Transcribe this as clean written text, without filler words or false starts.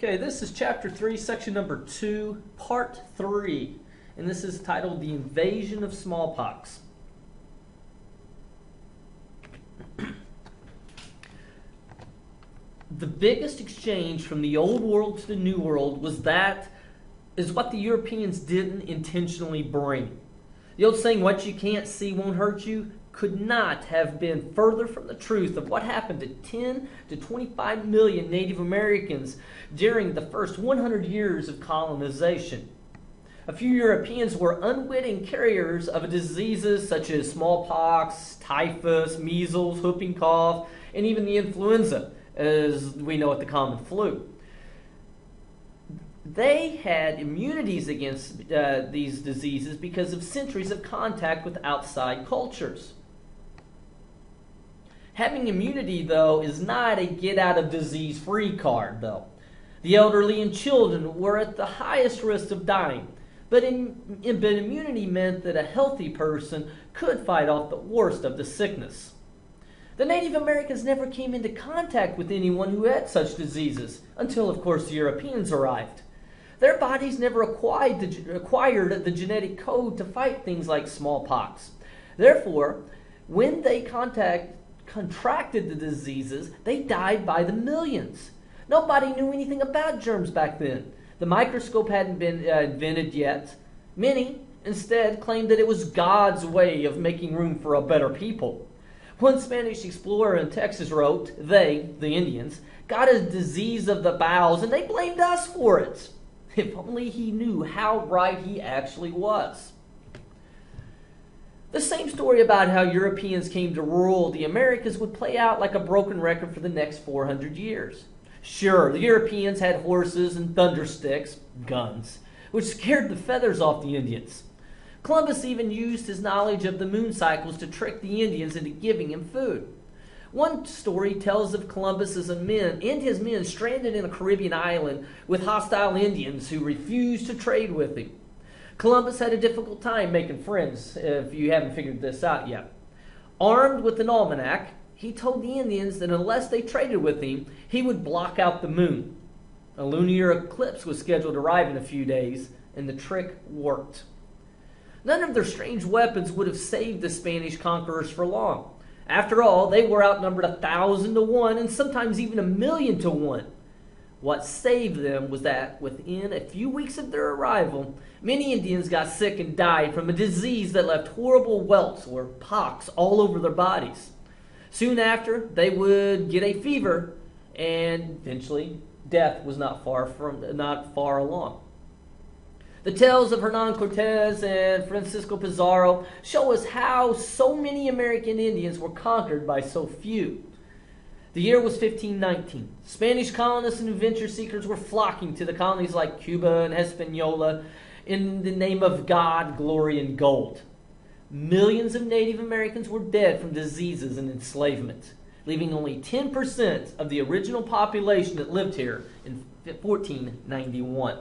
Okay, this is chapter 3, section number 2, part 3, and this is titled The Invasion of Smallpox. The biggest exchange from the old world to the new world was what the Europeans didn't intentionally bring. The old saying, what you can't see won't hurt you, could not have been further from the truth of what happened to 10 to 25 million Native Americans during the first 100 years of colonization. A few Europeans were unwitting carriers of diseases such as smallpox, typhus, measles, whooping cough, and even the influenza, as we know it, the common flu. They had immunities against these diseases because of centuries of contact with outside cultures. Having immunity, though, is not a get-out-of-disease-free card, though. The elderly and children were at the highest risk of dying, but immunity meant that a healthy person could fight off the worst of the sickness. The Native Americans never came into contact with anyone who had such diseases until, of course, the Europeans arrived. Their bodies never acquired the genetic code to fight things like smallpox. Therefore, when they contracted the diseases, they died by the millions. Nobody knew anything about germs back then. The microscope hadn't been invented yet. Many, instead, claimed that it was God's way of making room for a better people. One Spanish explorer in Texas wrote, they, the Indians, got a disease of the bowels and they blamed us for it. If only he knew how right he actually was. The same story about how Europeans came to rule the Americas would play out like a broken record for the next 400 years. Sure, the Europeans had horses and thundersticks, guns, which scared the feathers off the Indians. Columbus even used his knowledge of the moon cycles to trick the Indians into giving him food. One story tells of Columbus and his men stranded in a Caribbean island with hostile Indians who refused to trade with him. Columbus had a difficult time making friends, if you haven't figured this out yet. Armed with an almanac, he told the Indians that unless they traded with him, he would block out the moon. A lunar eclipse was scheduled to arrive in a few days, and the trick worked. None of their strange weapons would have saved the Spanish conquerors for long. After all, they were outnumbered 1,000 to 1 and sometimes even 1,000,000 to 1. What saved them was that within a few weeks of their arrival, many Indians got sick and died from a disease that left horrible welts or pox all over their bodies. Soon after, they would get a fever, and eventually death was not far along. The tales of Hernan Cortez and Francisco Pizarro show us how so many American Indians were conquered by so few. The year was 1519. Spanish colonists and adventure seekers were flocking to the colonies like Cuba and Hispaniola in the name of God, glory, and gold. Millions of Native Americans were dead from diseases and enslavement, leaving only 10% of the original population that lived here in 1491.